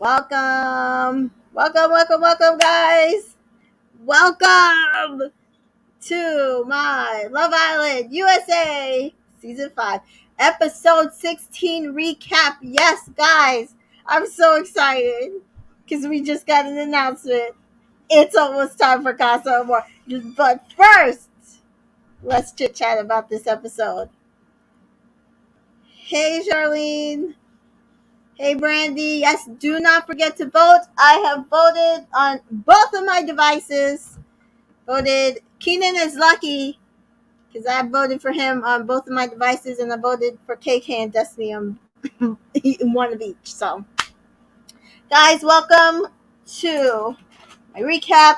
Welcome, guys. Welcome to my Love Island USA Season 5, Episode 16 recap. Yes, guys, I'm so excited because we just got an announcement. It's almost time for Casa Amor. But first, let's chit chat about this episode. Hey, Charlene. Hey, Brandy. Yes, do not forget to vote. I have voted on both of my devices. Voted Keenan is lucky because I voted for him on both of my devices, and I voted for KK and Destiny on one of each. So, guys, welcome to my recap.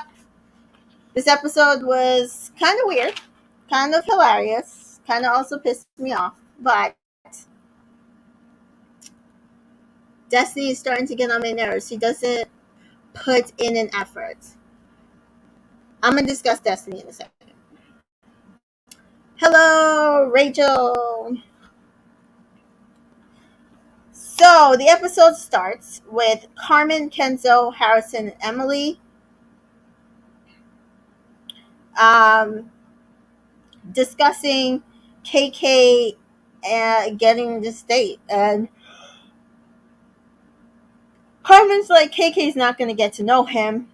This episode was kind of weird, kind of hilarious, kind of also pissed me off, but Destiny is starting to get on my nerves. She doesn't put in an effort. I'm going to discuss Destiny in a second. Hello, Rachel. So the episode starts with Carmen, Kenzo, Harrison, and Emily discussing KK getting this date. And Carmen's like, KK's not going to get to know him.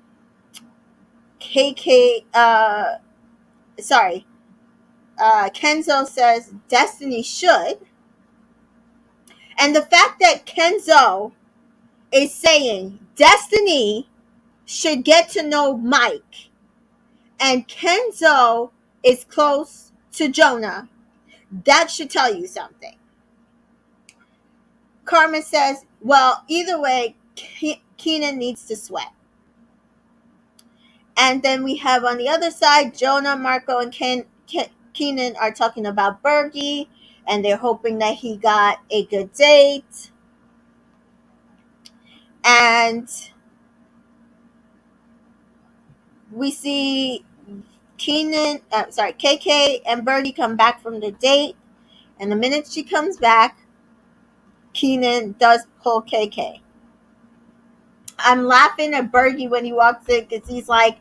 Kenzo says Destiny should. And the fact that Kenzo is saying Destiny should get to know Mike, and Kenzo is close to Jonah, that should tell you something. Carmen says, well, either way, Keenan needs to sweat. And then we have on the other side, Jonah, Marco, and Keenan are talking about Bergie, and they're hoping that he got a good date. And we see KK and Bergie come back from the date. And the minute she comes back, Keenan does pull KK. I'm laughing at Bergie when he walks in because he's like,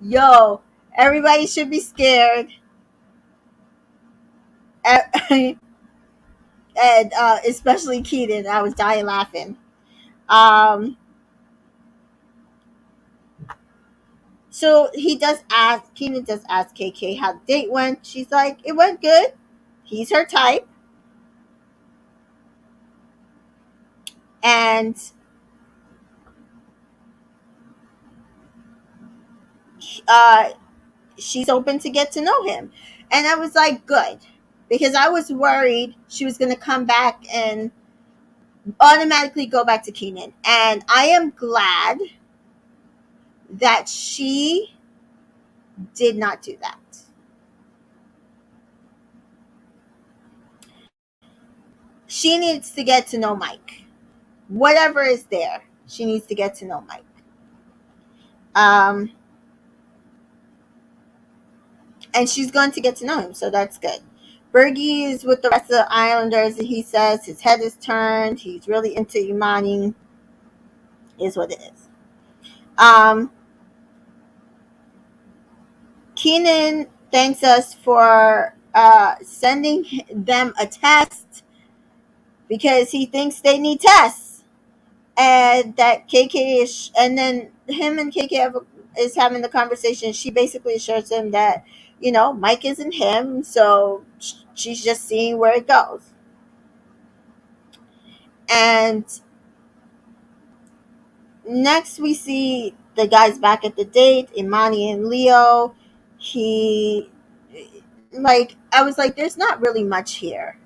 yo, everybody should be scared. And especially Keenan. I was dying laughing. So Keenan does ask KK how the date went. She's like, it went good. He's her type. And she's open to get to know him. And I was like, good. Because I was worried she was going to come back and automatically go back to Keenan. And I am glad that she did not do that. She needs to get to know Mike. Whatever is there, she needs to get to know Mike. And she's going to get to know him, so that's good. Bergie is with the rest of the Islanders, and he says his head is turned. He's really into Imani. Is what it is. Keenan thanks us for sending them a test because he thinks they need tests, and that KK is, and then him and KK is having the conversation. She basically assures him that Mike isn't him, so she's just seeing where it goes. And next we see the guys back at the date, Imani and Leo. I was like, there's not really much here.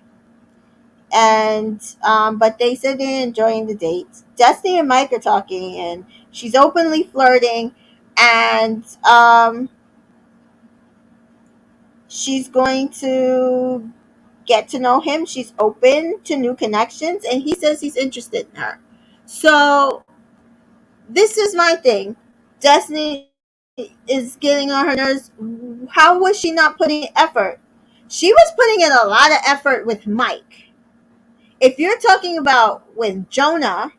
And but they said they're enjoying the date. Destiny and Mike are talking, and she's openly flirting, and she's going to get to know him. She's open to new connections, and he says he's interested in her. So this is my thing. Destiny is getting on her nerves. How was she not putting effort? She was putting in a lot of effort with Mike. If you're talking about with Jonah,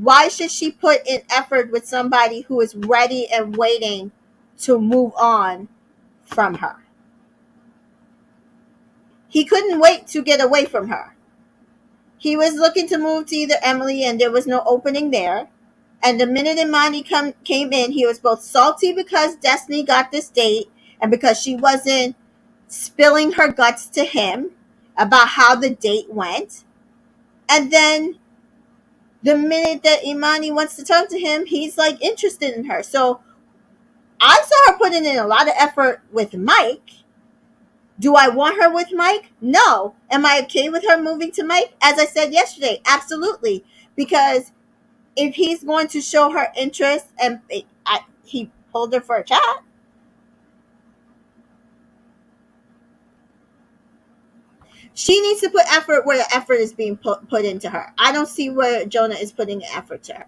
Why should she put in effort with somebody who is ready and waiting to move on from her? He couldn't wait to get away from her. He was looking to move to either Emily, and there was no opening there. And the minute Imani came in, he was both salty because Destiny got this date and because she wasn't spilling her guts to him about how the date went. And then the minute that Imani wants to talk to him, he's like interested in her. So I saw her putting in a lot of effort with Mike. Do I want her with Mike? No. Am I okay with her moving to Mike? As I said yesterday, absolutely. Because if he's going to show her interest and he pulled her for a chat, she needs to put effort where the effort is being put into her. I don't see where Jonah is putting effort to her.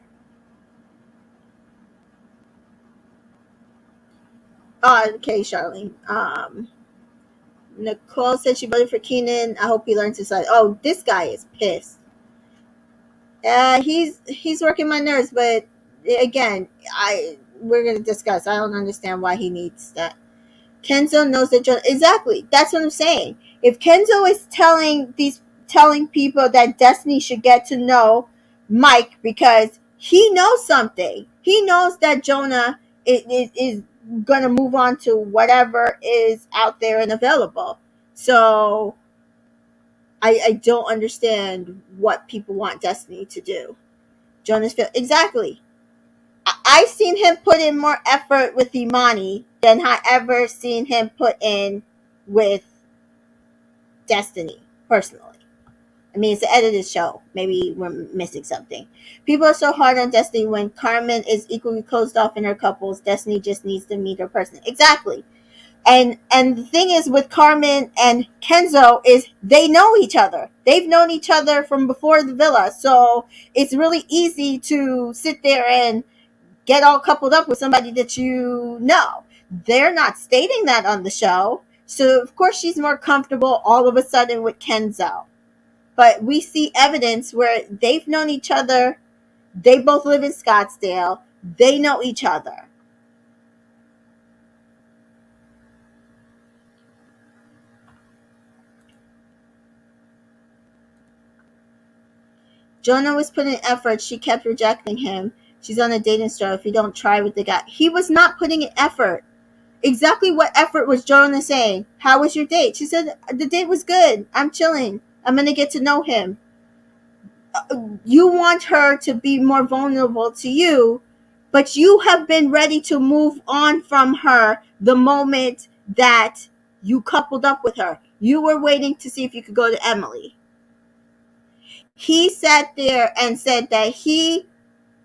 Okay, Charlene. Nicole said she voted for Keenan. I hope he learns his side. Oh, this guy is pissed. He's working my nerves, but again, we're gonna discuss. I don't understand why he needs that. Kenzo knows that Jonah, exactly. That's what I'm saying. If Kenzo is telling people that Destiny should get to know Mike because he knows something. He knows that Jonah is gonna move on to whatever is out there and available. So I don't understand what people want Destiny to do. Jonah's exactly. I've seen him put in more effort with Imani than I ever seen him put in with Destiny, personally. I mean, it's the edited show. Maybe we're missing something. People are so hard on Destiny when Carmen is equally closed off in her couples. Destiny just needs to meet her person. Exactly. And the thing is with Carmen and Kenzo is they know each other. They've known each other from before the villa. So it's really easy to sit there and get all coupled up with somebody that you know. They're not stating that on the show. So, of course, she's more comfortable all of a sudden with Kenzo. But we see evidence where they've known each other. They both live in Scottsdale. They know each other. Jonah was putting effort. She kept rejecting him. She's on a dating show. If you don't try with the guy, he was not putting in effort. Exactly what effort was Jonah saying? How was your date? She said, the date was good. I'm chilling. I'm going to get to know him. You want her to be more vulnerable to you, but you have been ready to move on from her the moment that you coupled up with her. You were waiting to see if you could go to Emily. He sat there and said that he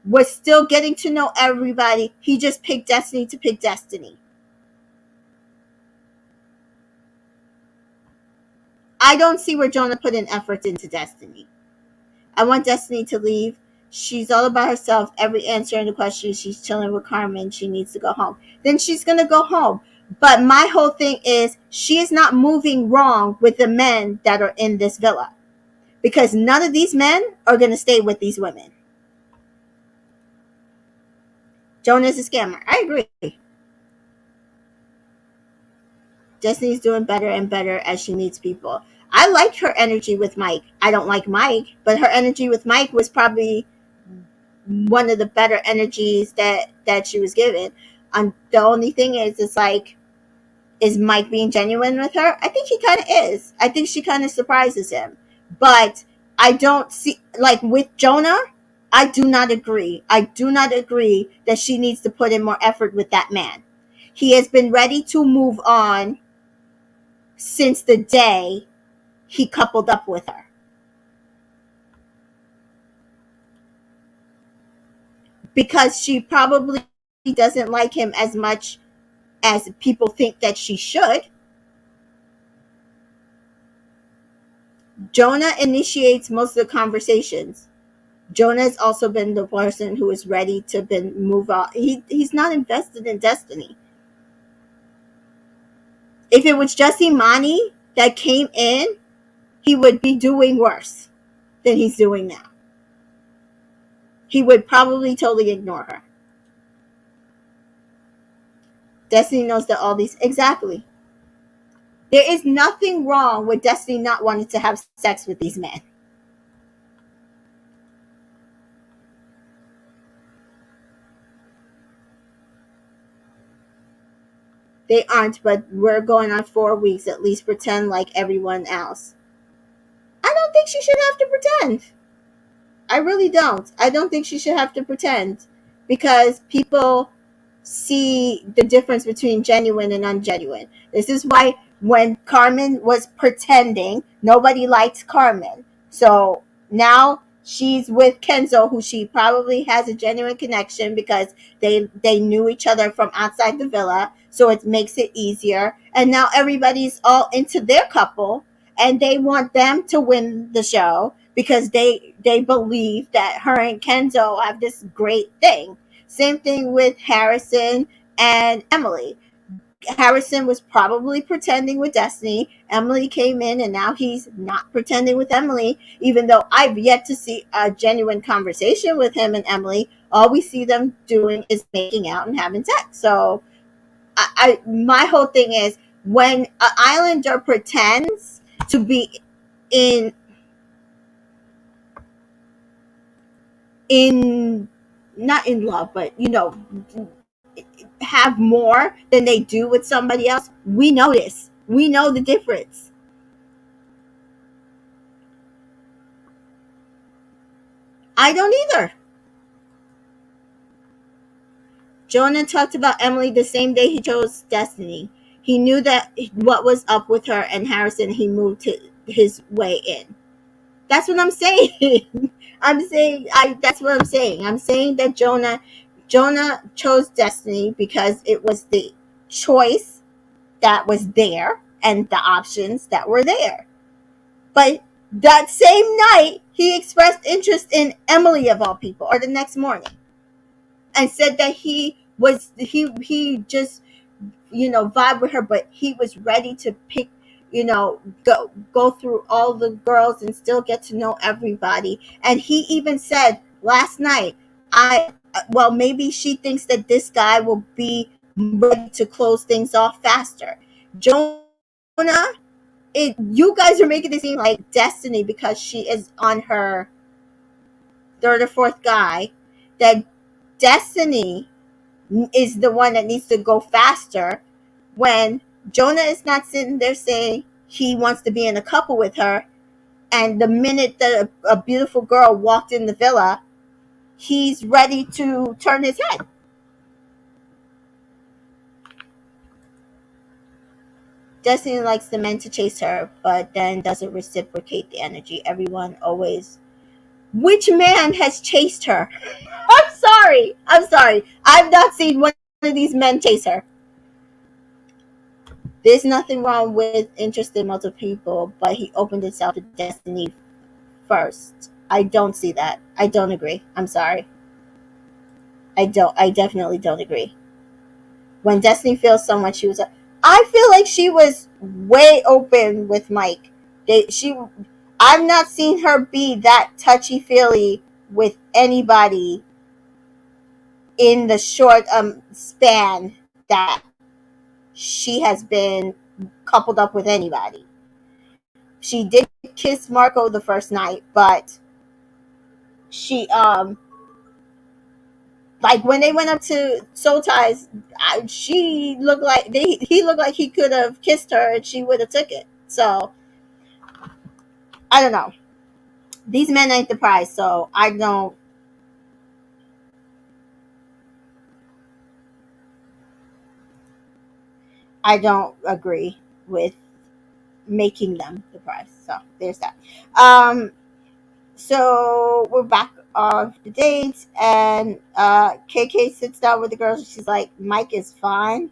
was still getting to know everybody. He just picked Destiny to pick Destiny. I don't see where Jonah put in effort into Destiny. I want Destiny to leave. She's all about herself. Every answer in the question, she's chilling with Carmen. She needs to go home. Then she's going to go home. But my whole thing is she is not moving wrong with the men that are in this villa. Because none of these men are going to stay with these women. Jonah's a scammer. I agree. Destiny's doing better and better as she meets people. I liked her energy with Mike. I don't like Mike, but her energy with Mike was probably one of the better energies that she was given. The only thing is, it's like, is Mike being genuine with her? I think he kind of is. I think she kind of surprises him. But I don't see, like with Jonah, I do not agree. I do not agree that she needs to put in more effort with that man. He has been ready to move on since the day he coupled up with her. Because she probably doesn't like him as much as people think that she should. Jonah initiates most of the conversations. Jonah has also been the person who is ready to move on. He's not invested in Destiny. If it was just Imani that came in, he would be doing worse than he's doing now. he would probably totally ignore her. Destiny knows that all these exactly. There is nothing wrong with Destiny not wanting to have sex with these men. They aren't, but we're going on 4 weeks. At least pretend like everyone else. I don't think she should have to pretend. I really don't. I don't think she should have to pretend because people see the difference between genuine and ungenuine. This is why when Carmen was pretending, nobody liked Carmen. So now she's with Kenzo, who she probably has a genuine connection because they knew each other from outside the villa. So it makes it easier. And now everybody's all into their couple and they want them to win the show because they believe that her and Kenzo have this great thing. Same thing with Harrison and Emily. Harrison was probably pretending with Destiny. Emily came in and now he's not pretending with Emily, even though I've yet to see a genuine conversation with him and Emily. All we see them doing is making out and having sex. So my whole thing is when an islander pretends to be in in not in love, but have more than they do with somebody else, we notice. We know the difference. I don't either. Jonah talked about Emily the same day he chose Destiny. He knew that what was up with her and Harrison. He moved his way in. That's what I'm saying. I'm saying that's what I'm saying. I'm saying that Jonah chose Destiny because it was the choice that was there and the options that were there. But that same night, he expressed interest in Emily of all people, or the next morning, and said that he just vibe with her, but he was ready to pick, go through all the girls and still get to know everybody. And he even said last night, well, maybe she thinks that this guy will be ready to close things off faster. Jonah, you guys are making it seem like Destiny, because she is on her third or fourth guy, that Destiny is the one that needs to go faster, when Jonah is not sitting there saying he wants to be in a couple with her, and the minute that a beautiful girl walked in the villa, he's ready to turn his head. Destiny likes the men to chase her, but then doesn't reciprocate the energy. Everyone always. Which man has chased her? I'm sorry. I'm sorry. I've not seen one of these men chase her. There's nothing wrong with interest in multiple people, but he opened himself to Destiny first. I don't see that. I don't agree. I'm sorry. I don't. I definitely don't agree. When Destiny feels someone, she was. I feel like she was way open with Mike. She. I've not seen her be that touchy feely with anybody in the short span that she has been coupled up with anybody. She did kiss Marco the first night, but she like when they went up to Soul Ties, she looked like he looked like he could have kissed her and she would have took it. So I don't know. These men ain't the prize, so I don't agree with making them the prize. So there's that. So we're back on the dates, and KK sits down with the girls. She's like, Mike is fine,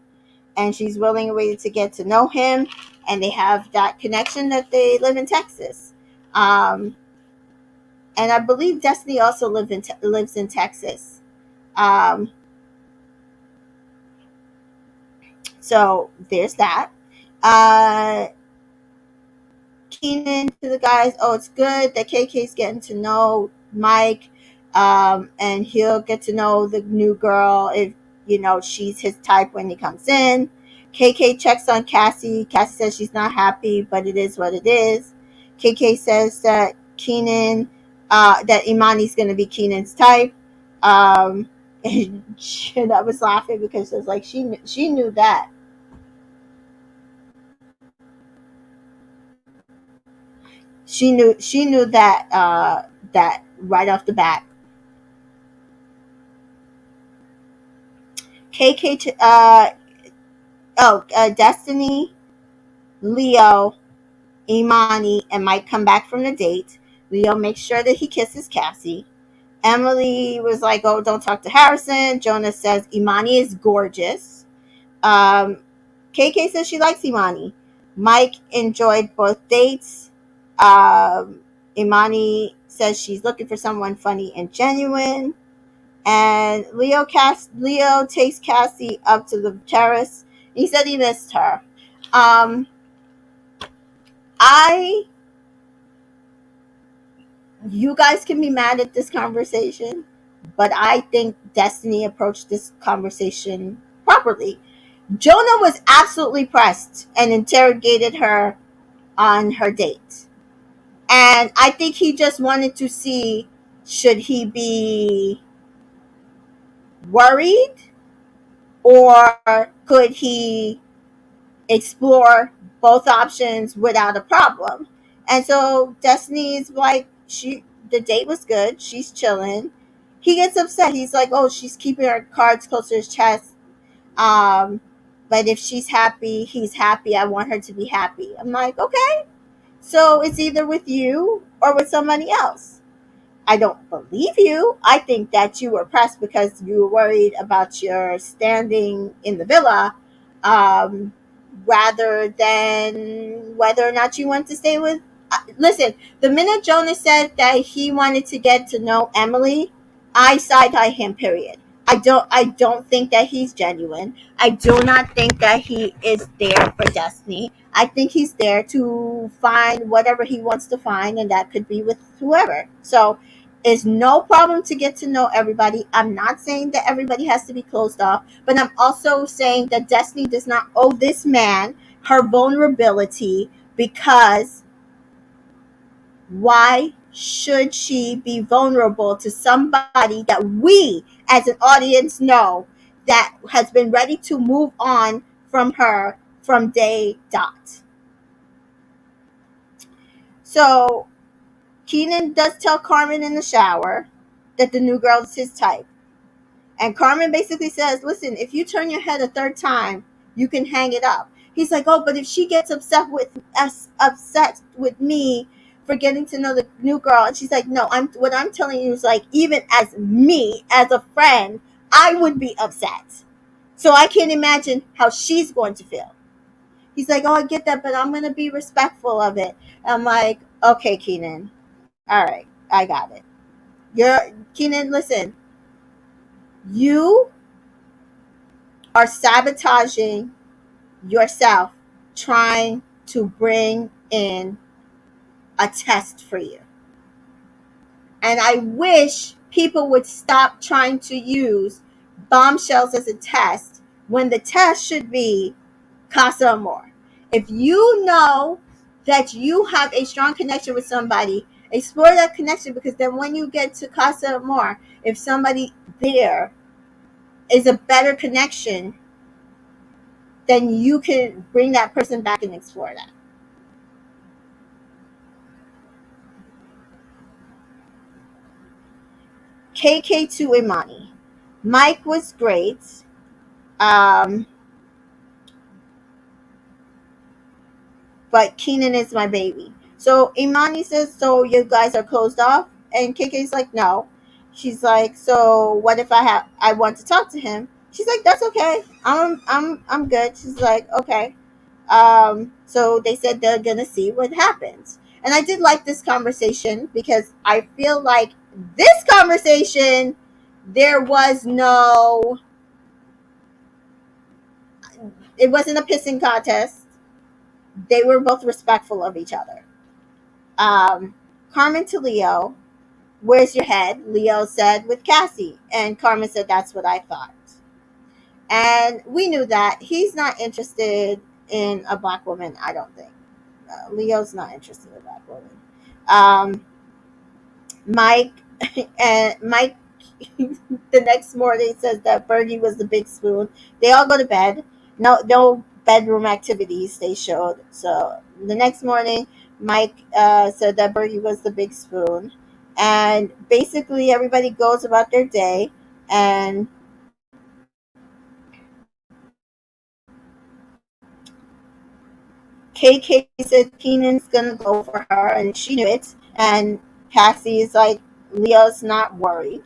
and she's willing and waiting to get to know him, and they have that connection that they live in Texas. Um, and I believe Destiny also lives in Texas. Um, so there's that. Uh, Keenan to the guys, oh, it's good that KK's getting to know Mike. And he'll get to know the new girl if she's his type when he comes in. KK checks on Cassie. Cassie says she's not happy, but it is what it is. KK says that that Imani's going to be Keenan's type. And I was laughing because it was like she knew that. She knew that that right off the bat. KK Destiny, Leo, Imani, and Mike come back from the date. Leo makes sure that he kisses Cassie. Emily was like, "Oh, don't talk to Harrison." Jonah says Imani is gorgeous. Um, KK says she likes Imani. Mike enjoyed both dates. Um, Imani says she's looking for someone funny and genuine. And Leo takes Cassie up to the terrace. He said he missed her. Um, I You guys can be mad at this conversation, but I think Destiny approached this conversation properly. Jonah was absolutely pressed and interrogated her on her date. And I think he just wanted to see, should he be worried, or could he explore both options without a problem. And so Destiny's like, the date was good. She's chilling. He gets upset. He's like, oh, she's keeping her cards close to his chest. Um, but if she's happy, he's happy. I want her to be happy. I'm like, okay. So it's either with you or with somebody else. I don't believe you. I think that you were pressed because you were worried about your standing in the villa, um, rather than whether or not you want to stay with. Listen, the minute Jonas said that he wanted to get to know Emily, I side eye him. Period. I don't think that he's genuine. I do not think that he is there for Destiny. I think he's there to find whatever he wants to find, and that could be with whoever. So it's no problem to get to know everybody. I'm not saying that everybody has to be closed off, but I'm also saying that Destiny does not owe this man her vulnerability, because why should she be vulnerable to somebody that we as an audience know that has been ready to move on from her from day dot? So Keenan does tell Carmen in the shower that the new girl is his type. And Carmen basically says, listen, if you turn your head a third time, you can hang it up. He's like, oh, but if she gets upset with me for getting to know the new girl, and she's like, no, what I'm telling you is, like, even as me, as a friend, I would be upset. So I can't imagine how she's going to feel. He's like, oh, I get that, but I'm going to be respectful of it. I'm like, okay, Keenan. All right, I got it. Keenan, listen, you are sabotaging yourself trying to bring in a test for you. And I wish people would stop trying to use bombshells as a test when the test should be Casa Amor. If you know that you have a strong connection with somebody, explore that connection, because then when you get to Casa Amor, if somebody there is a better connection, then you can bring that person back and explore that. KK to Imani. Mike was great. Um, but Keenan is my baby. So Imani says, so you guys are closed off? And KK's like, no. She's like, so what if I want to talk to him? She's like, that's okay. I'm good. She's like, okay. So they said they're gonna see what happens. And I did like this conversation because I feel like this conversation, there was no, it wasn't a pissing contest. They were both respectful of each other. Um, Carmen to Leo. Where's your head? Leo said, with Cassie. And Carmen said, that's what I thought. And we knew that. He's not interested in a black woman, I don't think. Leo's not interested in a black woman. Um, Mike and Mike the next morning says that Bergie was the big spoon. They all go to bed. No bedroom activities they showed. So the next morning, Mike said that Bergie was the big spoon, and basically everybody goes about their day. And KK said Keenan's gonna go for her, and she knew it. And Cassie is like, Leo's not worried.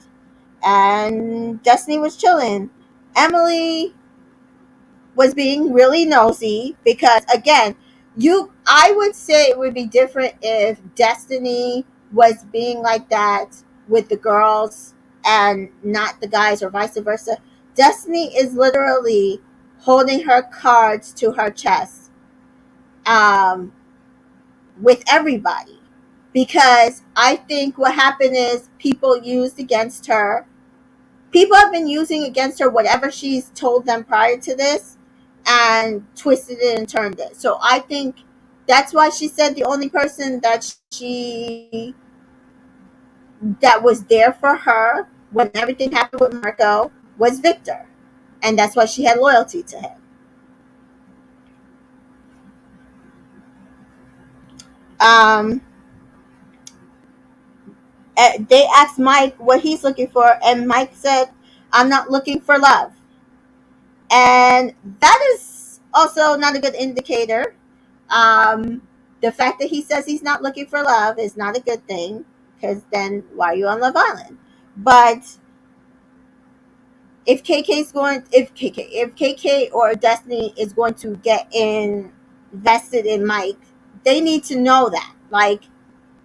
And Destiny was chilling. Emily was being really nosy because, again, I would say it would be different if Destiny was being like that with the girls and not the guys, or vice versa. Destiny is literally holding her cards to her chest, um, with everybody, because I think what happened is people used against her. People have been using against her whatever she's told them prior to this, and twisted it and turned it. So I think that's why she said the only person that was there for her when everything happened with Marco was Victor. And that's why she had loyalty to him. Um, they asked Mike what he's looking for, and Mike said, I'm not looking for love. And that is also not a good indicator. Um, the fact that he says he's not looking for love is not a good thing, because then why are you on Love Island? But if KK or Destiny is going to get invested in Mike, they need to know that, like,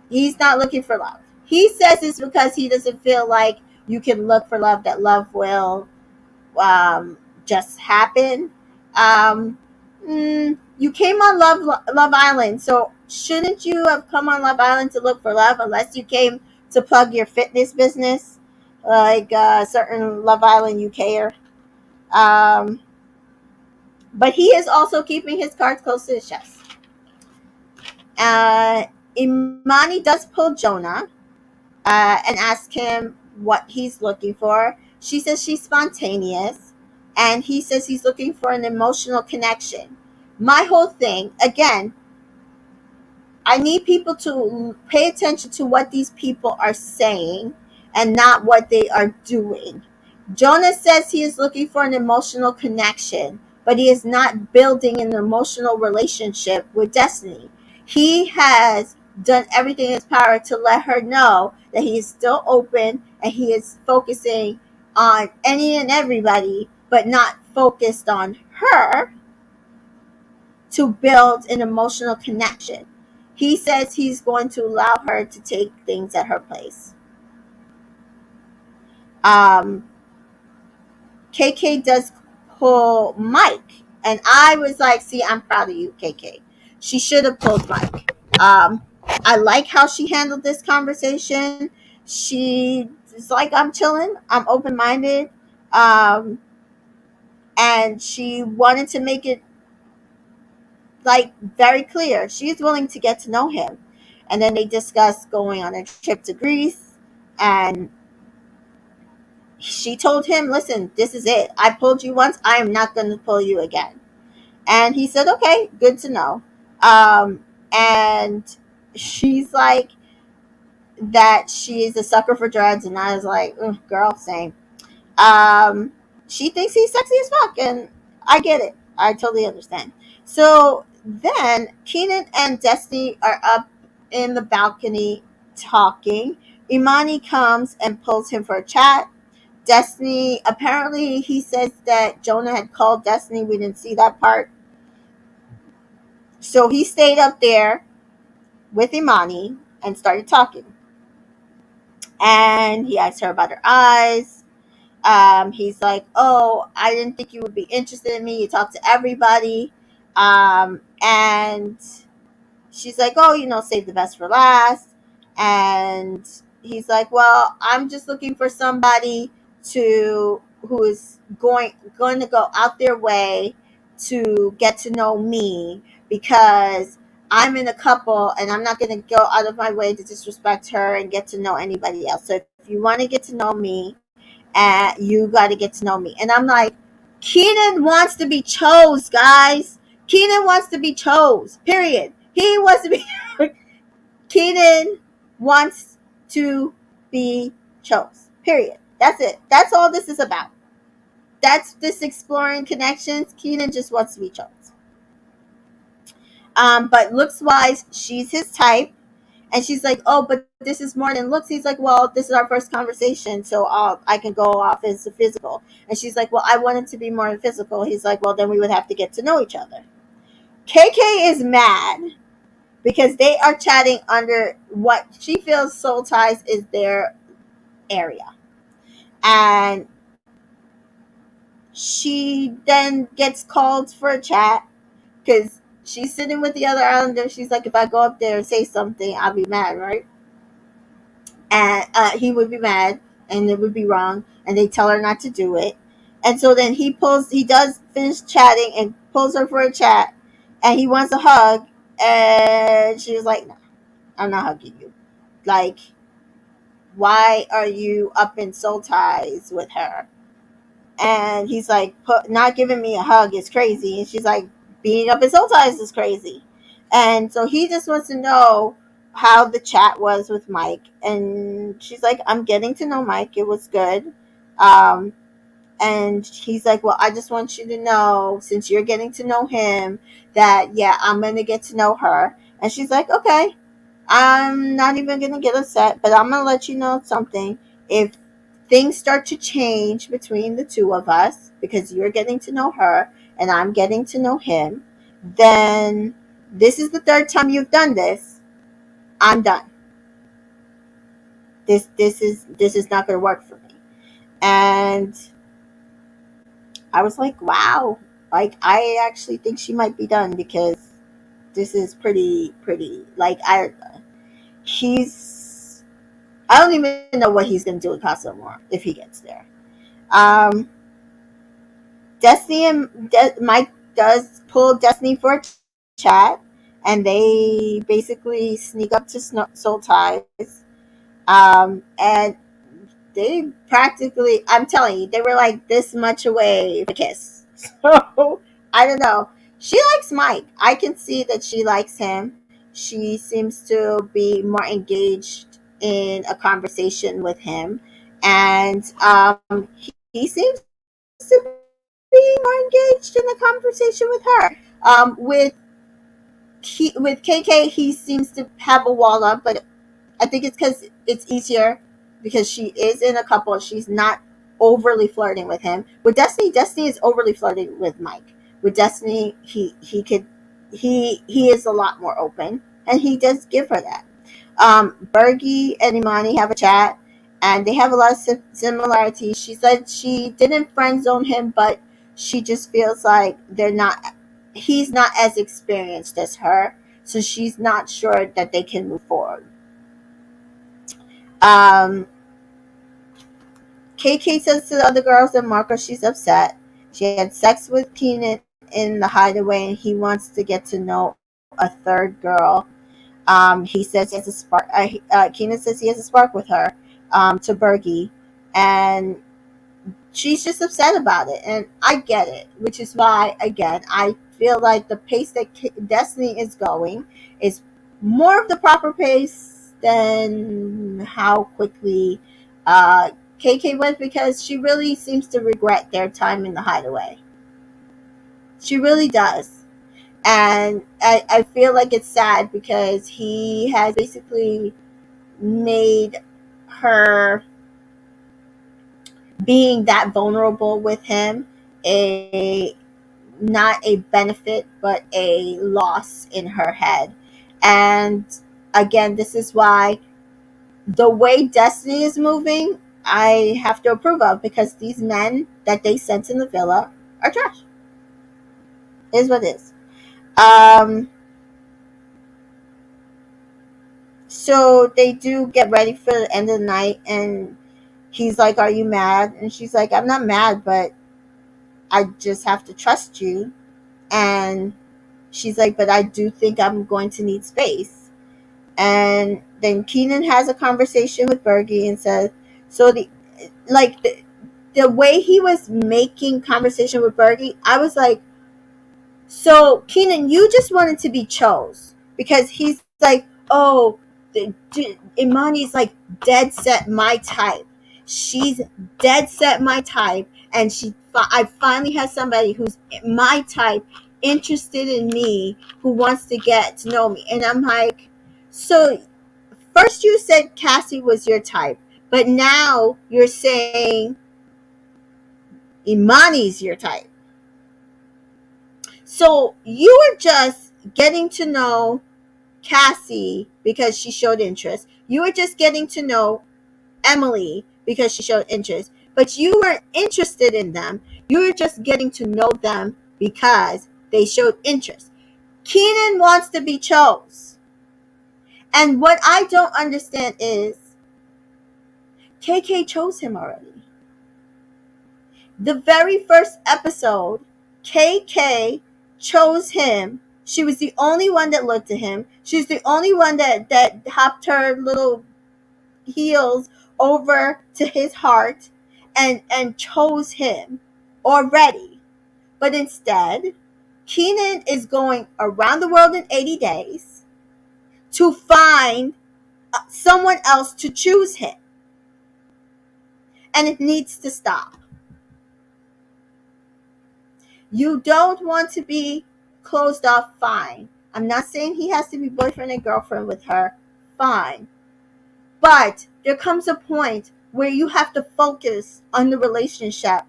he's not looking for love. He says it's because he doesn't feel like you can look for love, that love will just happen. Um, you came on Love Island, so shouldn't you have come on Love Island to look for love, unless you came to plug your fitness business, like certain Love Island UKer? Um, but he is also keeping his cards close to his chest. Uh, Imani does pull Jonah and ask him what he's looking for. She says she's spontaneous, and he says he's looking for an emotional connection. My whole thing, again, I need people to pay attention to what these people are saying and not what they are doing. Jonah says he is looking for an emotional connection, but he is not building an emotional relationship with Destiny. He has done everything in his power to let her know that he is still open, and he is focusing on any and everybody, but not focused on her, to build an emotional connection. He says he's going to allow her to take things at her pace. Um, KK does pull Mike, and I was like, see, I'm proud of you, KK. She should have pulled Mike. I like how she handled this conversation. She is like, I'm chilling, I'm open minded. Um, and she wanted to make it, like, very clear she's willing to get to know him. And then they discussed going on a trip to Greece, and she told him, listen, this is it, I pulled you once, I am not going to pull you again. And he said, okay, good to know. And she's like that she's a sucker for drugs, and I was like, girl, same. um, she thinks he's sexy as fuck, and I get it. I totally understand. So then Keenan and Destiny are up in the balcony talking. Imani comes and pulls him for a chat. Destiny, apparently, he says that Jonah had called Destiny. We didn't see that part. So he stayed up there with Imani and started talking. And he asked her about her eyes. He's like, oh, I didn't think you would be interested in me. You talk to everybody. And she's like, oh, save the best for last. And he's like, well, I'm just looking for somebody to who is going to go out their way to get to know me, because I'm in a couple and I'm not going to go out of my way to disrespect her and get to know anybody else. So if you want to get to know me, you got to get to know me. And I'm like, Keenan wants to be chose, guys. Keenan wants to be chose. Period. He wants to be. Keenan wants to be chose. Period. That's it. That's all this is about. That's this exploring connections. Keenan just wants to be chose. But looks wise, she's his type. And she's like, oh, but this is more than looks. He's like, well, this is our first conversation, so I can go off as a physical. And she's like, well, I want it to be more physical. He's like, well, then we would have to get to know each other. KK is mad because they are chatting under what she feels soul ties is their area. And she then gets called for a chat because she's sitting with the other islander. She's like, if I go up there and say something, I'll be mad, right? And he would be mad and it would be wrong, and they tell her not to do it. And so then he does finish chatting and pulls her for a chat, and he wants a hug, and she was like, no, I'm not hugging you. Like, why are you up in soul ties with her? And he's like, not giving me a hug is crazy. And she's like, being up in soul ties is crazy. And so he just wants to know how the chat was with Mike. And she's like, I'm getting to know Mike. It was good. And he's like, well, I just want you to know, since you're getting to know him, that, yeah, I'm going to get to know her. And she's like, okay, I'm not even going to get upset, but I'm going to let you know something. If things start to change between the two of us, because you're getting to know her and I'm getting to know him, then this is the third time you've done this. I'm done. This is not going to work for me. And I was like, wow, like I actually think she might be done, because this is pretty like he's I don't even know what he's going to do with Casa Amor if he gets there. um Destiny and Mike does pull Destiny for a chat, and they basically sneak up to Soul Ties. And they practically, I'm telling you, they were like this much away to kiss. So, I don't know. She likes Mike. I can see that she likes him. She seems to be more engaged in a conversation with him. And he seems to be more engaged in a conversation with her. With KK, he seems to have a wall up, but I think it's because it's easier, because she is in a couple. She's not overly flirting with him. With Destiny is overly flirting with Mike. With Destiny, he is a lot more open, and he does give her that. Bergie and Imani have a chat, and they have a lot of similarities. She said she didn't friend zone him, but she just feels like he's not as experienced as her, so she's not sure that they can move forward. Um, KK says to the other girls that Marco, she's upset. She had sex with Keenan in the hideaway, and he wants to get to know a third girl. He says he has a spark. Keenan says he has a spark with her, to Bergie, and she's just upset about it. And I get it, which is why, again, I feel like the pace that Destiny is going is more of the proper pace than how quickly KK went, because she really seems to regret their time in the hideaway. She really does. And I feel like it's sad, because he has basically made her being that vulnerable with him a not a benefit but a loss in her head. And again, this is why the way Destiny is moving, I have to approve of, because these men that they sent in the villa are trash. Is what it is. So they do get ready for the end of the night, and he's like, "Are you mad?" And she's like, "I'm not mad, but I just have to trust you." And she's like, "But I do think I'm going to need space." And then Keenan has a conversation with Bergie and says, "So like the way he was making conversation with Bergie, I was like, so Keenan, you just wanted to be chose because he's like, oh, Imani's like dead set my type. She's dead set my type, and I finally have somebody who's my type, interested in me, who wants to get to know me." And I'm like, so first you said Cassie was your type, but now you're saying Imani's your type. So you were just getting to know Cassie because she showed interest. You were just getting to know Emily because she showed interest. But you weren't interested in them. You were just getting to know them because they showed interest. Keenan wants to be chose. And what I don't understand is KK chose him already. The very first episode, KK chose him. She was the only one that looked at him. She's the only one that hopped her little heels over to his heart and chose him already. But instead, Keenan is going around the world in 80 days to find someone else to choose him. And it needs to stop. You don't want to be closed off, fine. I'm not saying he has to be boyfriend and girlfriend with her, fine. But there comes a point where you have to focus on the relationship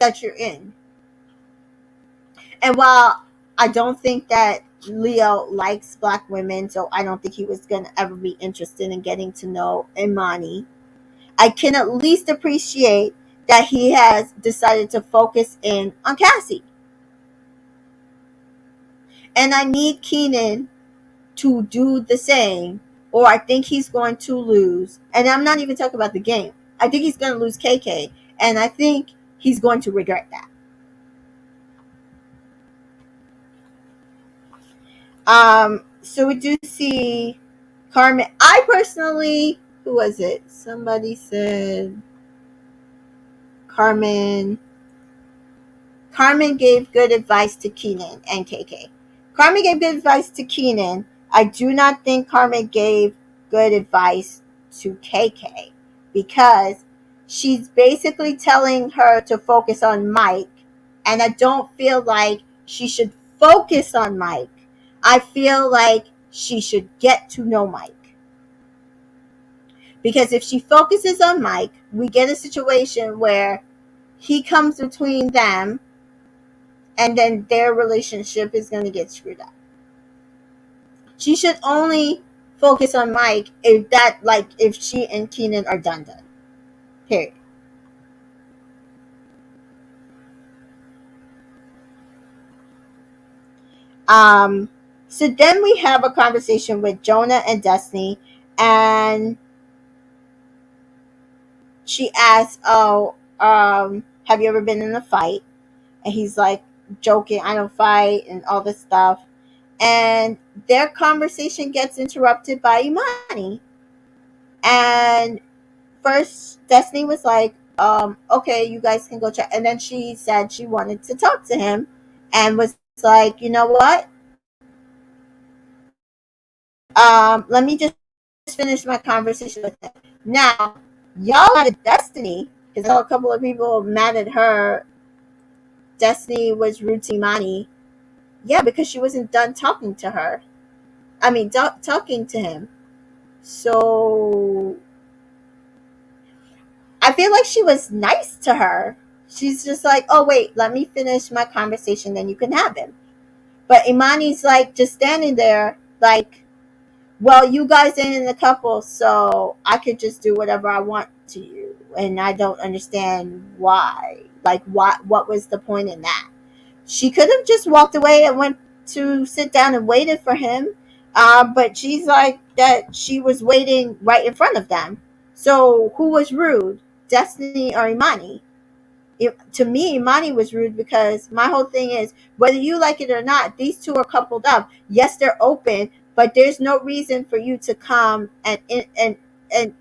that you're in. And while I don't think that Leo likes black women, so I don't think he was going to ever be interested in getting to know Imani, I can at least appreciate that he has decided to focus in on Cassie. And I need Keenan to do the same, or I think he's going to lose. And I'm not even talking about the game. I think he's going to lose KK, and I think he's going to regret that. So we do see Carmen. I personally, who was it? Somebody said Carmen. Carmen gave good advice to Keenan and KK. Carmen gave good advice to Keenan. I do not think Carmen gave good advice to KK because she's basically telling her to focus on Mike, and I don't feel like she should focus on Mike. I feel like she should get to know Mike. Because if she focuses on Mike, we get a situation where he comes between them, and then their relationship is going to get screwed up. She should only focus on Mike if she and Keenan are done. Period. Um, so then we have a conversation with Jonah and Destiny, and she asks, "Oh, have you ever been in a fight?" And he's like, joking, "I don't fight," and all this stuff. And their conversation gets interrupted by Imani. And first, Destiny was like, okay, you guys can go check. And then she said she wanted to talk to him and was like, you know what? Let me just finish my conversation with him. Now, y'all mad at Destiny because a couple of people mad at her. Destiny was rude to Imani. Yeah, because she wasn't done talking to her. I mean, talking to him. So I feel like she was nice to her. She's just like, oh, wait, let me finish my conversation, then you can have him. But Imani's like just standing there, like, well, you guys ain't in the couple, so I could just do whatever I want to you. And I don't understand why. Like, what was the point in that? She could have just walked away and went to sit down and waited for him. But she's like that she was waiting right in front of them. So who was rude, Destiny or Imani? To me, Imani was rude because my whole thing is whether you like it or not, these two are coupled up. Yes, they're open, but there's no reason for you to come and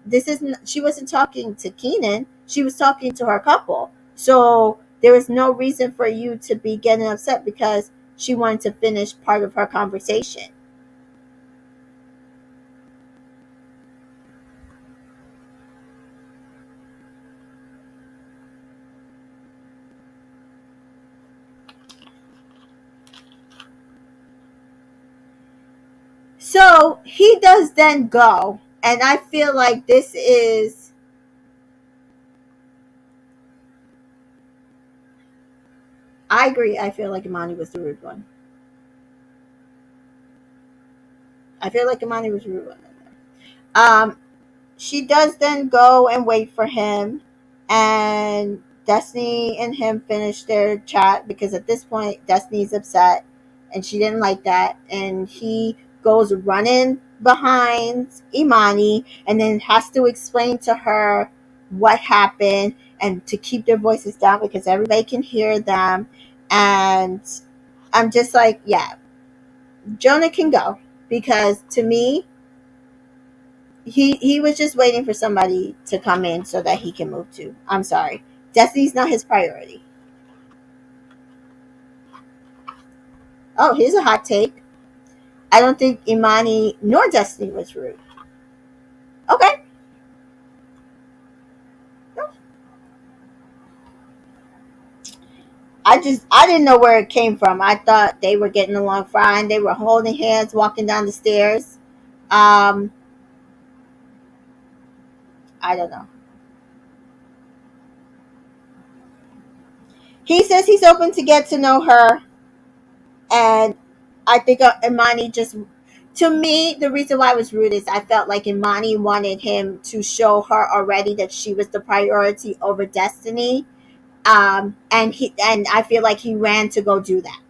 this isn't. She wasn't talking to Keenan. She was talking to her couple. So there was no reason for you to be getting upset because she wanted to finish part of her conversation. So he does then go, and I feel like this is. I agree. I feel like Imani was the rude one. I feel like Imani was the rude one. Um, she does then go and wait for him, and Destiny and him finish their chat because at this point Destiny's upset and she didn't like that, and he goes running behind Imani and then has to explain to her what happened and to keep their voices down because everybody can hear them. And I'm just like, yeah, Jonah can go because to me he was just waiting for somebody to come in so that he can move to. I'm sorry. Destiny's not his priority. Oh, here's a hot take. I don't think Imani nor Destiny was rude. Okay. I didn't know where it came from. I thought they were getting along fine. They were holding hands, walking down the stairs. Um, I don't know. He says he's open to get to know her, and I think Imani just, to me, the reason why it was rude is I felt like Imani wanted him to show her already that she was the priority over Destiny. And I feel like he ran to go do that.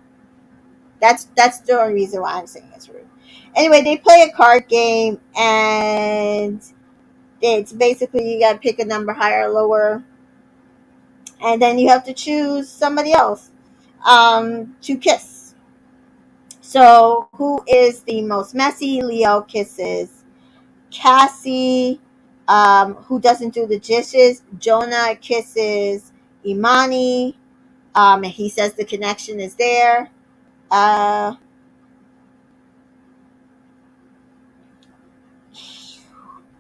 That's the only reason why I'm saying it's rude. Anyway, they play a card game, and it's basically you got to pick a number higher or lower, and then you have to choose somebody else to kiss. So, who is the most messy? Leo kisses Cassie, who doesn't do the dishes. Jonah kisses Imani. And he says the connection is there. Uh,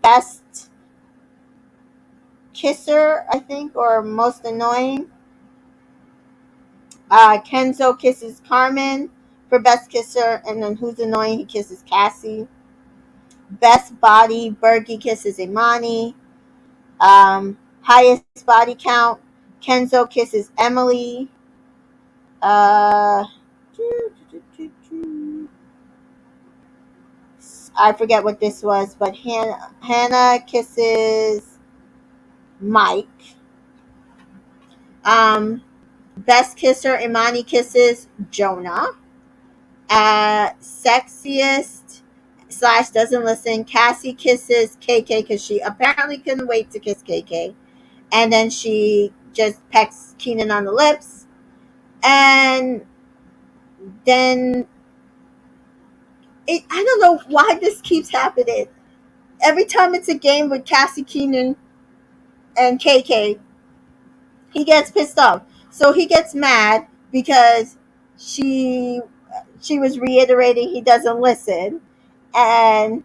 best kisser, I think, or most annoying. Kenzo kisses Carmen for best kisser, and then who's annoying? He kisses Cassie. Best body, Bergie kisses Imani. Highest body count, Kenzo kisses Emily. Uh, I forget what this was, but Hannah kisses Mike. Um, Best kisser, Imani kisses Jonah. Sexiest slash doesn't listen, Cassie kisses KK because she apparently couldn't wait to kiss KK. And then she just pecks Keenan on the lips. And then I don't know why this keeps happening. Every time it's a game with Cassie Keenan and KK, he gets pissed off. So he gets mad because she she was reiterating he doesn't listen, and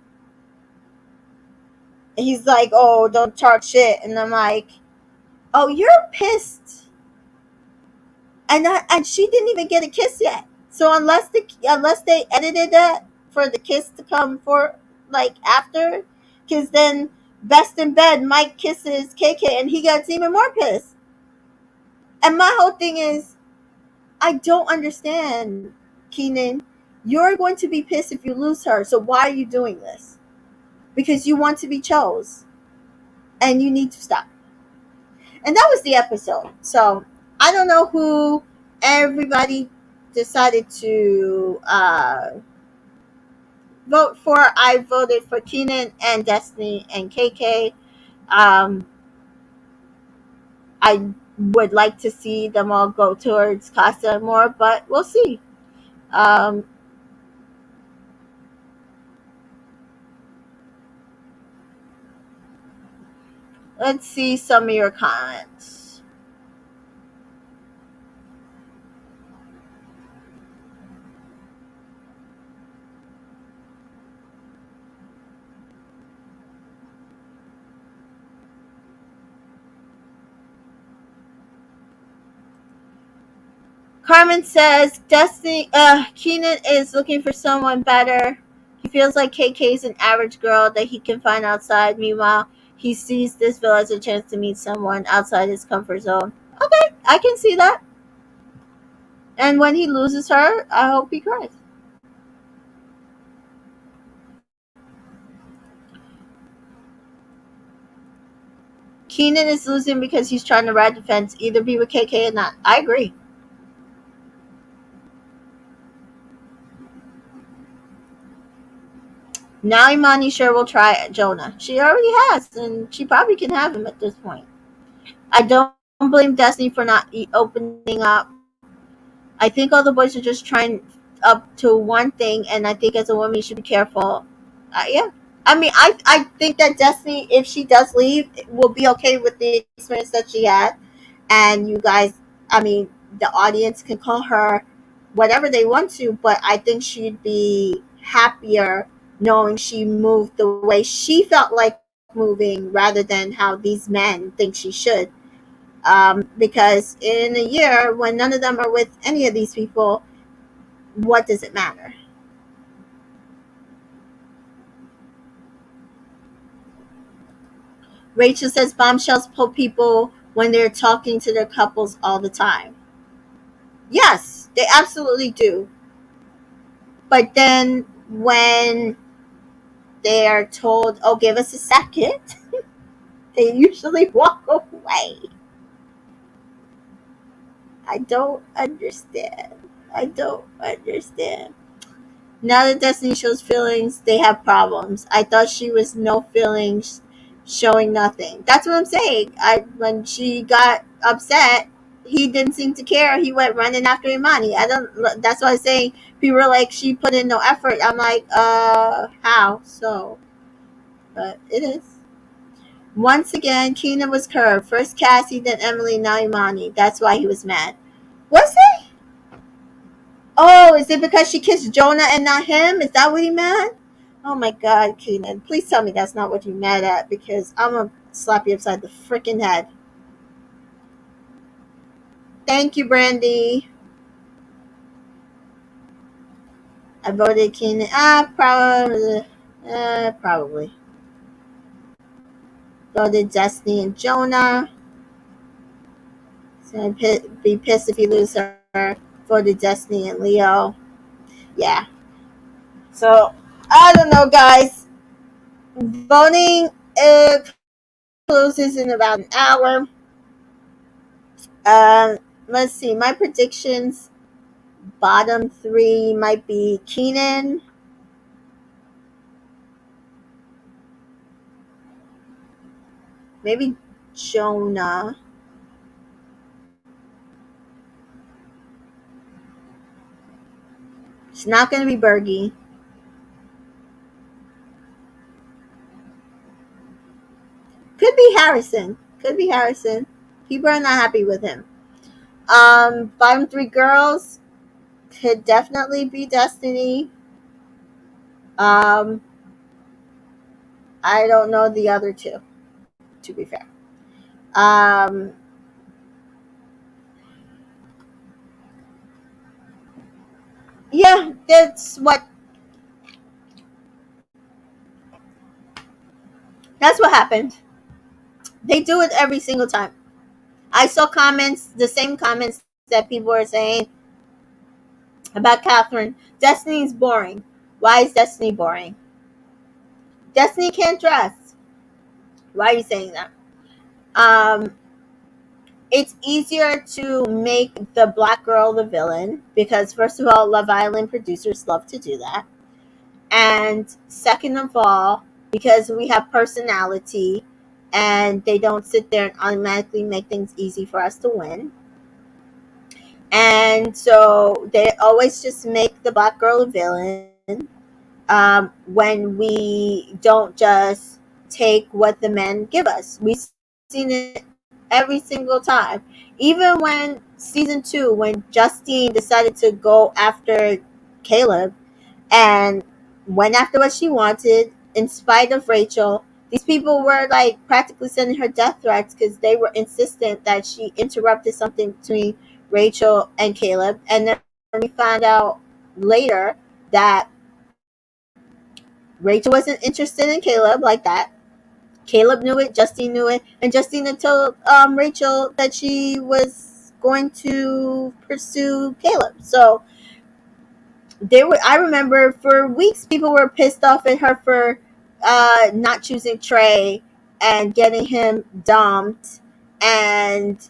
he's like, "Oh, don't talk shit," and I'm like, "Oh, you're pissed," and she didn't even get a kiss yet. So unless they edited that for the kiss to come for like after, because then best in bed, Mike kisses KK and he gets even more pissed. And my whole thing is, I don't understand, Keenan. You're going to be pissed if you lose her. So why are you doing this? Because you want to be chose, and you need to stop. And that was the episode. So I don't know who everybody decided to vote for. I voted for Keenan and Destiny and KK. Um, I would like to see them all go towards Casa more, but we'll see. Um, let's see some of your comments. Carmen says Destiny Keenan is looking for someone better. He feels like KK is an average girl that he can find outside. Meanwhile, he sees this villa as a chance to meet someone outside his comfort zone. Okay, I can see that. And when he loses her, I hope he cries. Keenan is losing because he's trying to ride the fence, either be with KK or not. I agree. Now Imani sure will try Jonah. She already has, and she probably can have him at this point. I don't blame Destiny for not opening up. I think all the boys are just trying up to one thing, and I think as a woman you should be careful. Yeah, I mean, I think that Destiny, if she does leave, will be okay with the experience that she had, and you guys, I mean, the audience can call her whatever they want to, but I think she'd be happier knowing she moved the way she felt like moving rather than how these men think she should. Because in a year, when none of them are with any of these people, what does it matter? Rachel says bombshells pull people when they're talking to their couples all the time. Yes, they absolutely do. But then when they are told, oh, give us a second, they usually walk away. I don't understand. I don't understand. Now that Destiny shows feelings, they have problems. I thought she was no feelings, showing nothing. That's what I'm saying. I when she got upset, he didn't seem to care. He went running after Imani. I don't. That's why I'm saying people were like she put in no effort. I'm like, how so? But it is. Once again, Keenan was curved. First Cassie, then Emily, now Imani. That's why he was mad. Was it? Oh, is it because she kissed Jonah and not him? Is that what he meant? Oh my God, Keenan. Please tell me that's not what you're mad at because I'm going to slap you upside the freaking head. Thank you, Brandy. I voted Keenan. Probably. Probably. Voted Destiny and Jonah. So I'd be pissed if you lose her. Voted Destiny and Leo. Yeah. So, I don't know, guys. Voting closes in about an hour. Um, let's see. My predictions: bottom three might be Keenan, maybe Jonah. It's not going to be Bergie. Could be Harrison. Could be Harrison. People are not happy with him. Bottom three girls could definitely be Destiny. Um, I don't know the other two. To be fair. Um, yeah, that's what happened. They do it every single time. I saw comments, the same comments that people were saying about Catherine. Destiny's boring. Why is Destiny boring? Destiny can't dress. Why are you saying that? Um, it's easier to make the black girl the villain because, first of all, Love Island producers love to do that. And second of all, because we have personality and they don't sit there and automatically make things easy for us to win. And so they always just make the black girl a villain, when we don't just take what the men give us. We've seen it every single time. Even when season 2, when Justine decided to go after Caleb and went after what she wanted in spite of Rachel, these people were like practically sending her death threats because they were insistent that she interrupted something between Rachel and Caleb. And then we found out later that Rachel wasn't interested in Caleb like that. Caleb knew it, Justine knew it, and Justine had told Rachel that she was going to pursue Caleb. So they were. I remember for weeks people were pissed off at her for not choosing Trey and getting him dumped, and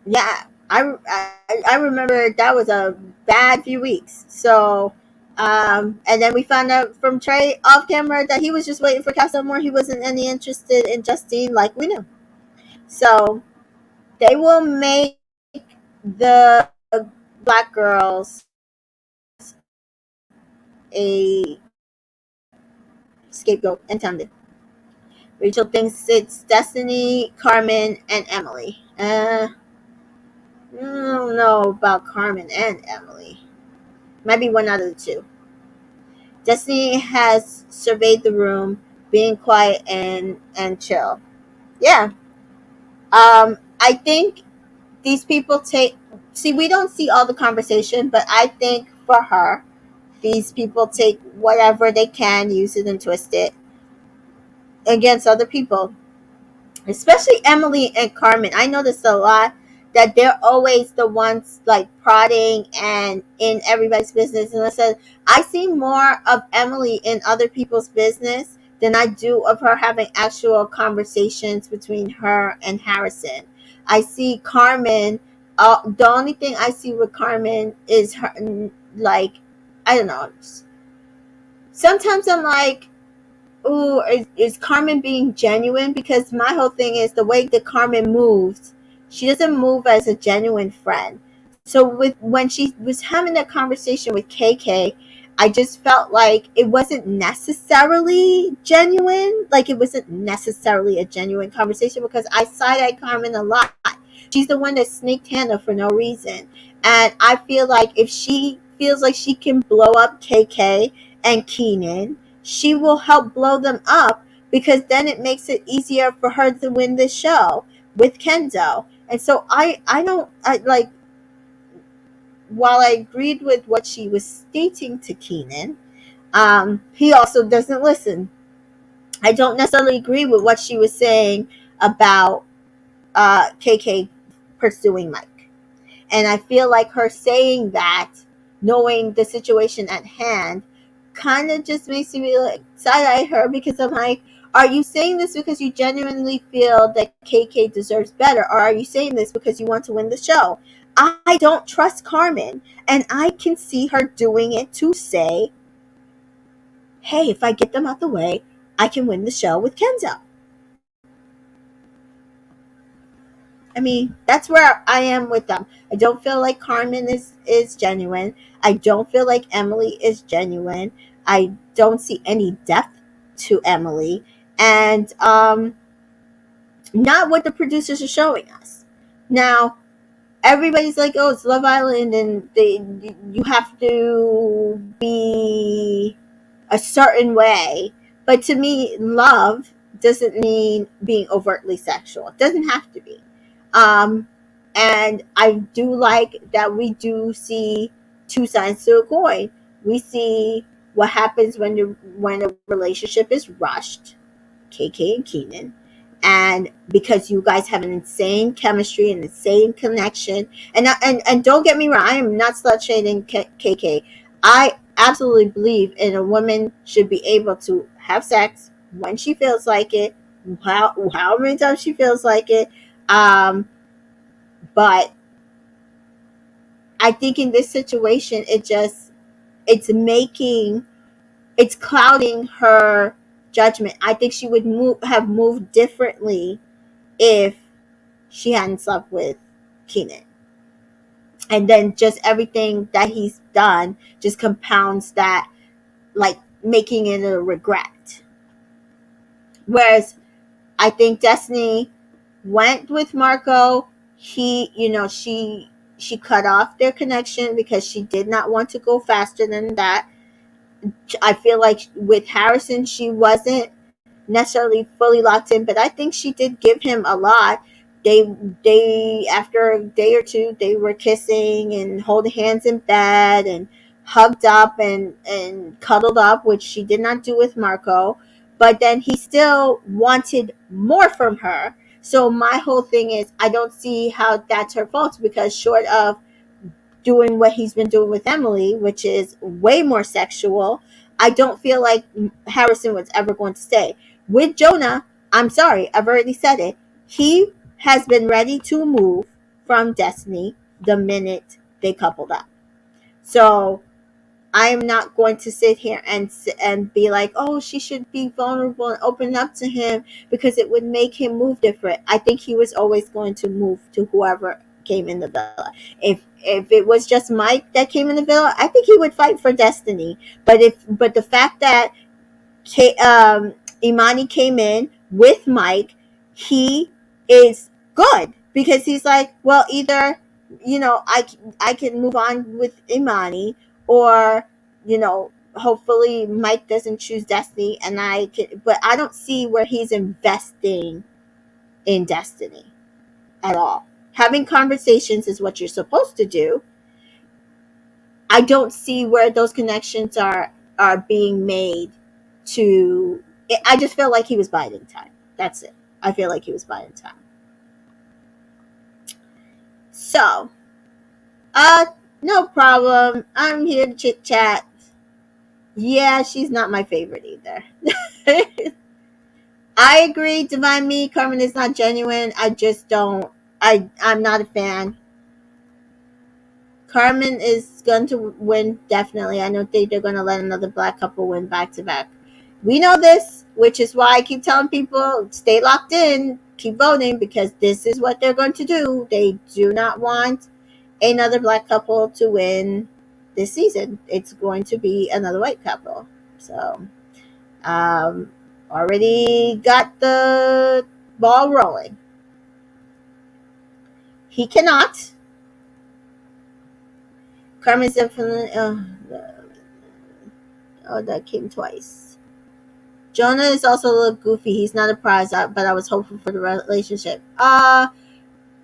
yeah, I remember that was a bad few weeks. So, and then we found out from Trey off camera that he was just waiting for Castle Moore. He wasn't any interested in Justine like we knew. So they will make the black girls a scapegoat intended. Rachel thinks it's Destiny, Carmen, and Emily. I don't know about Carmen and Emily. Might be one out of the two. Destiny has surveyed the room, being quiet and chill. Yeah. I think these people take. See, we don't see all the conversation, but I think for her, these people take whatever they can, use it and twist it against other people, especially Emily and Carmen. I noticed a lot that they're always the ones like prodding and in everybody's business. And I said, I see more of Emily in other people's business than I do of her having actual conversations between her and Harrison. I see Carmen. The only thing I see with Carmen is her, like, I don't know. Sometimes I'm like, ooh, is Carmen being genuine? Because my whole thing is the way that Carmen moves, she doesn't move as a genuine friend. So with when she was having that conversation with KK, I just felt like it wasn't necessarily genuine. Like it wasn't necessarily a genuine conversation because I side-eye Carmen a lot. She's the one that snaked Hannah for no reason. And I feel like if she feels like she can blow up KK and Keenan, she will help blow them up because then it makes it easier for her to win the show with Kenzo. And so I don't I like while I agreed with what she was stating to Keenan, he also doesn't listen. I don't necessarily agree with what she was saying about KK pursuing Mike. And I feel like her saying that, knowing the situation at hand, kind of just makes me like side eye her because I'm like, are you saying this because you genuinely feel that KK deserves better? Or are you saying this because you want to win the show? I don't trust Carmen. And I can see her doing it to say, hey, if I get them out the way, I can win the show with Kenzo. I mean, that's where I am with them. I don't feel like Carmen is genuine. I don't feel like Emily is genuine. I don't see any depth to Emily, and not what the producers are showing us. Now, everybody's like, "Oh, it's Love Island, and you have to be a certain way." But to me, love doesn't mean being overtly sexual. It doesn't have to be. Um, and I do like that we do see two sides to a coin. We see what happens when a relationship is rushed, KK and Keenan, and because you guys have an insane chemistry and insane connection. And don't get me wrong, I am not slut shading KK. I absolutely believe in a woman should be able to have sex when she feels like it, how many times she feels like it. But I think in this situation, it just it's clouding her judgment. I think she would have moved differently if she hadn't slept with Keenan. And then just everything that he's done just compounds that, like making it a regret. Whereas I think Destiny went with Marco. She cut off their connection because she did not want to go faster than that. I feel like with Harrison, she wasn't necessarily fully locked in, but I think she did give him a lot. They after a day or two, they were kissing and holding hands in bed and hugged up and cuddled up, which she did not do with Marco. But then he still wanted more from her. So my whole thing is, I don't see how that's her fault, because short of doing what he's been doing with Emily, which is way more sexual, I don't feel like Harrison was ever going to stay. With Jonah, I'm sorry, I've already said it. He has been ready to move from Destiny the minute they coupled up. So I'm not going to sit here and be like, oh, she should be vulnerable and open up to him, because it would make him move different. I think he was always going to move to whoever came in the villa. If it was just Mike that came in the villa, I think he would fight for Destiny. But the fact that Imani came in with Mike, he is good, because he's like, well, either I can move on with Imani, or hopefully Mike doesn't choose Destiny, and I can. But I don't see where he's investing in Destiny at all. Having conversations is what you're supposed to do. I don't see where those connections are being made. I just feel like he was biding time. That's it. I feel like he was biding time. So, no problem. I'm here to chit chat. Yeah, she's not my favorite either. I agree, Divine Me, Carmen is not genuine. I just don't. I'm not a fan. Carmen is going to win, definitely. I don't think they're going to let another black couple win back to back. We know this, which is why I keep telling people, stay locked in, keep voting, because this is what they're going to do. They do not want another black couple to win this season. It's going to be another white couple. So, already got the ball rolling. He cannot. Carmen's definitely. Oh, that came twice. Jonah is also a little goofy. He's not a prize, but I was hopeful for the relationship. I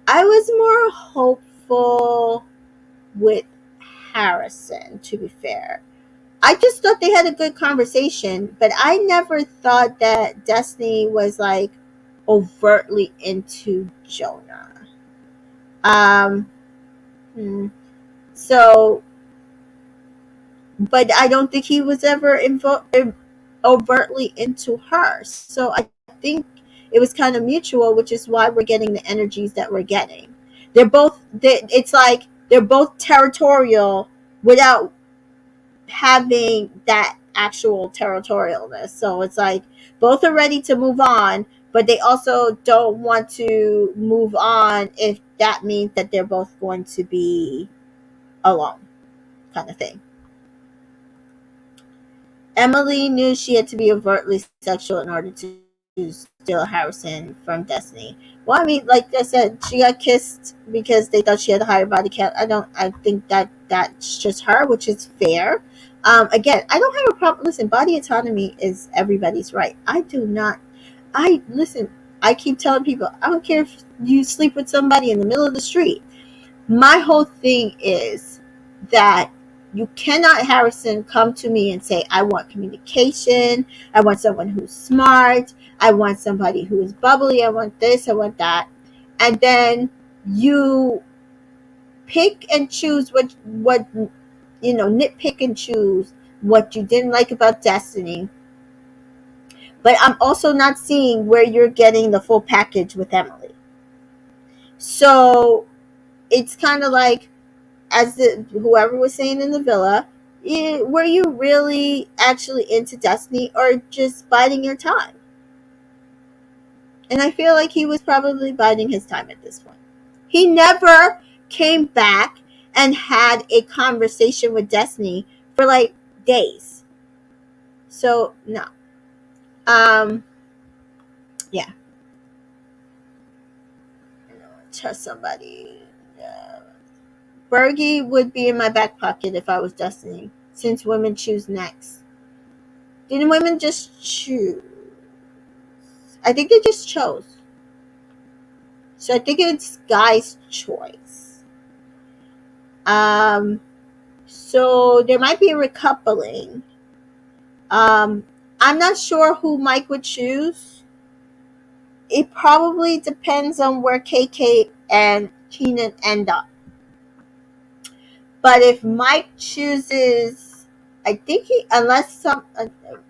was more hopeful with Harrison, to be fair. I just thought they had a good conversation, but I never thought that Destiny was like overtly into Jonah. So, but I don't think he was ever overtly into her. So I think it was kind of mutual, which is why we're getting the energies that we're getting. It's like they're both territorial without having that actual territorialness. So it's like both are ready to move on, but they also don't want to move on if that means that they're both going to be alone, kind of thing. Emily knew she had to be overtly sexual in order to steal Harrison from Destiny. Well, I mean, like I said, she got kissed because they thought she had a higher body count. I think that that's just her, which is fair. Again, I don't have a problem. Listen, body autonomy is everybody's right. I do not. Listen, I keep telling people, I don't care if you sleep with somebody in the middle of the street. My whole thing is that you cannot, Harrison, come to me and say, I want communication. I want someone who's smart. I want somebody who is bubbly. I want this. I want that. And then you pick and choose what nitpick and choose what you didn't like about Destiny. But I'm also not seeing where you're getting the full package with Emily. So it's kind of like, as whoever was saying in the villa, were you really actually into Destiny or just biding your time? And I feel like he was probably biding his time at this point. He never came back and had a conversation with Destiny for like days. So no. Um yeah. Trust somebody. Bergie would be in my back pocket if I was Destiny, since women choose next. Didn't women just choose? I think they just chose. So I think it's guys' choice. Um, so there might be a recoupling. Um, I'm not sure who Mike would choose. It probably depends on where KK and Keenan end up. But if Mike chooses, I think unless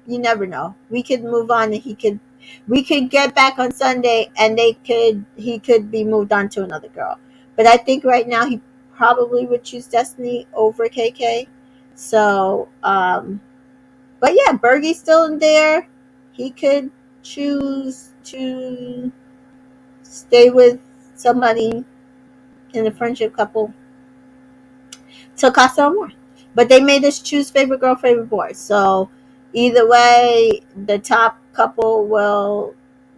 you never know. We could move on, and we could get back on Sunday, and he could be moved on to another girl. But I think right now he probably would choose Destiny over KK. So, but yeah, Bergie's still in there. He could choose to stay with somebody in a friendship couple till Casa Amor. But they made us choose favorite girl, favorite boy. So either way, the top couple will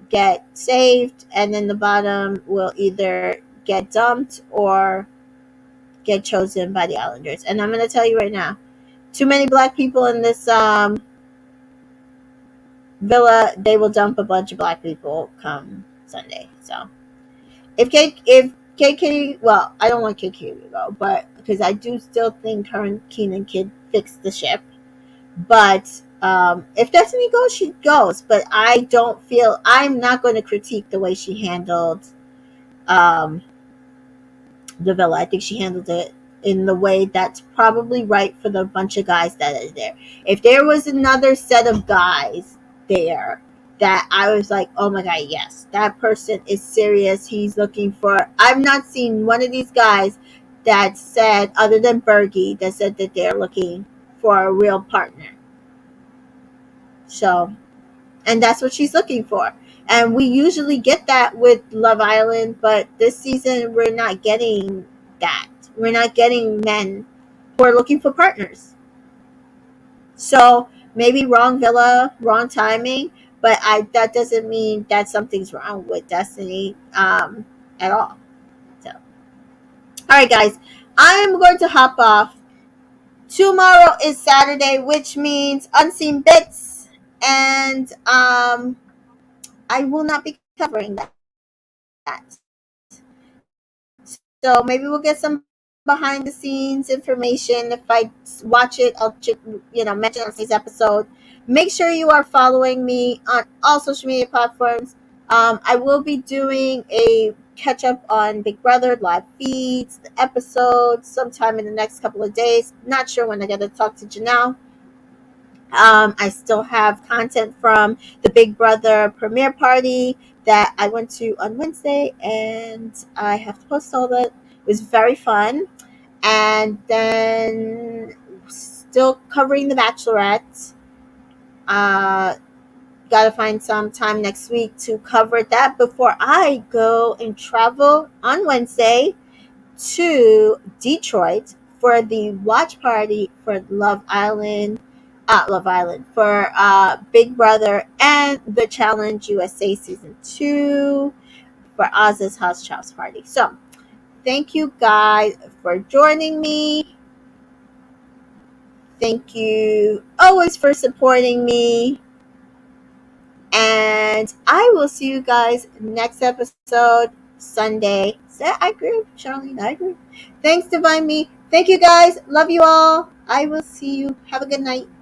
get saved, and then the bottom will either get dumped or get chosen by the Islanders. And I'm going to tell you right now, too many black people in this villa, they will dump a bunch of black people come Sunday. So if KK, well, I don't want KK to go, but because I do still think her and Keenan Kid fixed the ship. But if Destiny goes, she goes. But I don't feel, I'm not going to critique the way she handled um, the villa. I think she handled it in the way that's probably right for the bunch of guys that are there. If there was another set of guys there that I was like, oh my god, yes, that person is serious. He's looking for. I've not seen one of these guys that said, other than Bergie, that said that they're looking for a real partner. So, and that's what she's looking for. And we usually get that with Love Island, but this season we're not getting that. We're not getting men who are looking for partners. So maybe wrong villa, wrong timing, but that doesn't mean that something's wrong with Destiny at all. So, all right, guys, I'm going to hop off. Tomorrow is Saturday, which means Unseen Bits, and I will not be covering that. So maybe we'll get some behind the scenes information. If I watch it, I'll mention on today's episode. Make sure you are following me on all social media platforms. I will be doing a catch up on Big Brother live feeds, the episodes sometime in the next couple of days. Not sure when I get to talk to Janelle. I still have content from the Big Brother premiere party that I went to on Wednesday, and I have to post all that. It was very fun. And then still covering The Bachelorette. Gotta find some time next week to cover that before I go and travel on Wednesday to Detroit for the watch party for Love Island for Big Brother and the Challenge USA Season 2 for Oz's House Chows Party. So, thank you guys for joining me. Thank you always for supporting me. And I will see you guys next episode, Sunday. I agree, Charlene. I agree. Thanks, Divine Me. Thank you guys. Love you all. I will see you. Have a good night.